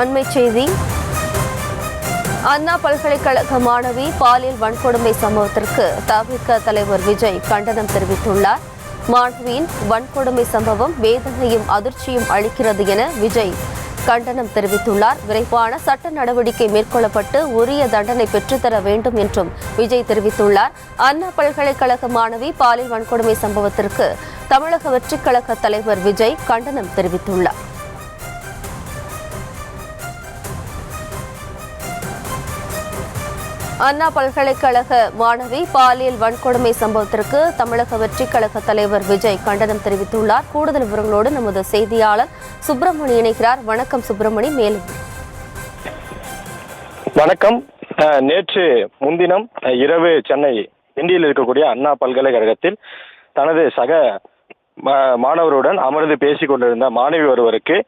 அண்மை செய்தி. அண்ணா பல்கலைக்கழக மாணவி பாலியல் வன்கொடுமை சம்பவத்திற்கு தவிக தலைவர் விஜய் கண்டனம் தெரிவித்துள்ளார். மாணவியின் வன்கொடுமை சம்பவம் வேதனையும் அதிர்ச்சியும் அளிக்கிறது என விஜய் கண்டனம் தெரிவித்துள்ளார். விரைவான சட்ட நடவடிக்கை மேற்கொள்ளப்பட்டு உரிய தண்டனை பெற்றுத்தர வேண்டும் என்றும் விஜய் தெரிவித்துள்ளார். அண்ணா பல்கலைக்கழக மாணவி பாலியல் வன்கொடுமை சம்பவத்திற்கு தமிழக வெற்றிக் கழக தலைவர் விஜய் கண்டனம் தெரிவித்துள்ளார். அண்ணா பல்கலைக்கழக மாணவி பாலியல் வன்கொடுமை சம்பவத்திற்கு தமிழக வெற்றிக் கழக தலைவர் விஜய் கண்டனம் தெரிவித்துள்ளார். கூடுதல் விவரங்களோடு நமது செய்தியாளர் சுப்பிரமணி இணைகிறார். வணக்கம் சுப்பிரமணி. மேலும் வணக்கம். நேற்று முன்தினம் இரவு சென்னை கிண்டியில் இருக்கக்கூடிய அண்ணா பல்கலைக்கழகத்தில் தனது சக மாணவருடன் அமர்ந்து பேசிக் கொண்டிருந்த மாணவி ஒருவருக்கு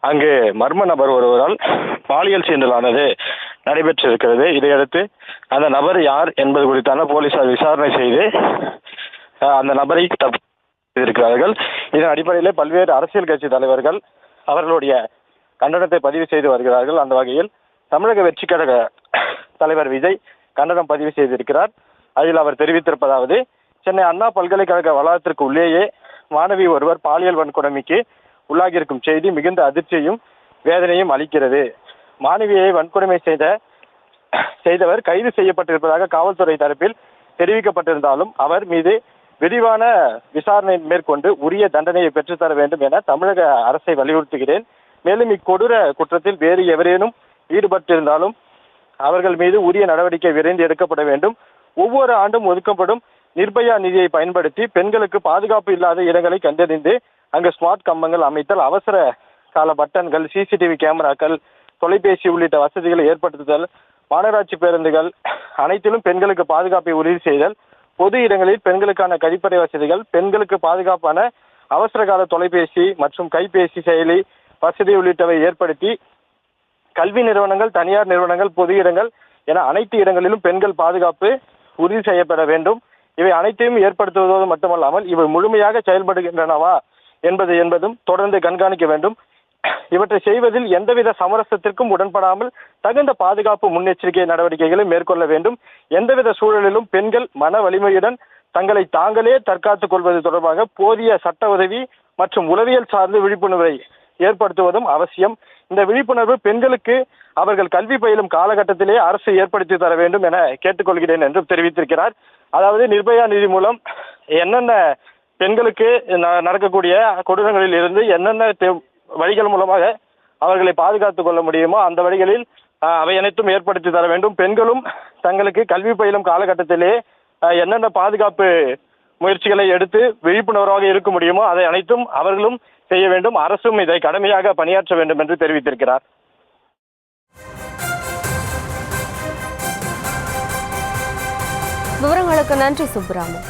அங்கு மர்ம நபர் ஒருவரால் பாலியல் சீண்டலானது நடைபெற்றிருக்கிறது. இதையடுத்து அந்த நபர் யார் என்பது குறித்தான போலீசார் விசாரணை செய்து அந்த நபரை இருக்கிறார்கள். இதன் அடிப்படையில் பல்வேறு அரசியல் கட்சி தலைவர்கள் அவர்களுடைய கண்டனத்தை பதிவு செய்து வருகிறார்கள். அந்த வகையில் தமிழக வெற்றிக் கழக தலைவர் விஜய் கண்டனம் பதிவு செய்திருக்கிறார். அதில் அவர் தெரிவித்திருப்பதாவது, சென்னை அண்ணா பல்கலைக்கழக வளாகத்திற்கு உள்ளேயே மாணவி ஒருவர் பாலியல் வன்கொடுமைக்கு உள்ளாகியிருக்கும் செய்தி மிகுந்த அதிர்ச்சியையும் வேதனையும் அளிக்கிறது. மாணவியை வன்கொடுமை செய்தவர் கைது செய்யப்பட்டிருப்பதாக காவல்துறை தரப்பில் தெரிவிக்கப்பட்டிருந்தாலும் அவர் மீது விரிவான விசாரணை மேற்கொண்டு உரிய தண்டனையை பெற்றுத்தர வேண்டும் என தமிழக அரசை வலியுறுத்துகிறேன். மேலும் இக்கொடூர குற்றத்தில் வேறு எவரேனும் ஈடுபட்டிருந்தாலும் அவர்கள் மீது உரிய நடவடிக்கை விரைந்து எடுக்கப்பட வேண்டும். ஒவ்வொரு ஆண்டும் ஒதுக்கப்படும் நிர்பயா நிதியை பயன்படுத்தி பெண்களுக்கு பாதுகாப்பு இல்லாத இடங்களை கண்டறிந்து அங்கு ஸ்மார்ட் கம்பங்கள் அமைத்தல், அவசர கால பட்டன்கள், சிசிடிவி கேமராக்கள், தொலைபேசி உள்ளிட்ட வசதிகளை ஏற்படுத்துதல், மாநகராட்சி பேருந்துகள் அனைத்திலும் பெண்களுக்கு பாதுகாப்பை உறுதி செய்தல், பொது இடங்களில் பெண்களுக்கான கழிப்பறை வசதிகள், பெண்களுக்கு பாதுகாப்பான அவசர கால தொலைபேசி மற்றும் கைபேசி செயலி வசதி உள்ளிட்டவை ஏற்படுத்தி கல்வி நிறுவனங்கள், தனியார் நிறுவனங்கள், பொது இடங்கள் என அனைத்து இடங்களிலும் பெண்கள் பாதுகாப்பு உறுதி செய்யப்பட வேண்டும். இவை அனைத்தையும் ஏற்படுத்துவதோடு மட்டுமல்லாமல் இவை முழுமையாக செயல்படுகின்றனவா என்பதும் தொடர்ந்து கண்காணிக்க வேண்டும். இவற்றை செய்வதில் எந்தவித சமரசத்திற்கும் உடன்படாமல் தகுந்த பாதுகாப்பு முன்னெச்சரிக்கை நடவடிக்கைகளை மேற்கொள்ள வேண்டும். எந்தவித சூழலிலும் பெண்கள் மன வலிமையுடன் தங்களை தாங்களே தற்காத்துக் கொள்வது தொடர்பாக போதிய சட்ட உதவி மற்றும் உளவியல் சார்ந்த விழிப்புணர்வை ஏற்படுத்துவதும் அவசியம். இந்த விழிப்புணர்வு பெண்களுக்கு அவர்கள் கல்வி பயிலும் காலகட்டத்திலே அரசு ஏற்படுத்தி தர வேண்டும் என கேட்டுக்கொள்கிறேன் என்றும் தெரிவித்திருக்கிறார். அதாவது நிர்பயா நிதி மூலம் என்னென்ன பெண்களுக்கு நடக்கக்கூடிய கொடூரங்களில் இருந்து என்னென்ன வழிகள் மூலமாக அவர்களை பாதுகாத்துக் கொள்ள முடியுமோ அந்த வழிகளில் அவை அனைத்தும் ஏற்படுத்தி தர வேண்டும். பெண்களும் தங்களுக்கு கல்வி பயிலும் காலகட்டத்திலே என்னென்ன பாதுகாப்பு முயற்சிகளை எடுத்து விழிப்புணர்வாக இருக்க முடியுமோ அதை அனைத்தும் அவர்களும் செய்ய வேண்டும். அரசும் இதை கடமையாக பணியாற்ற வேண்டும் என்று தெரிவித்திருக்கிறார். விவரங்களுக்கு நன்றி சுப்பிரமணியன்.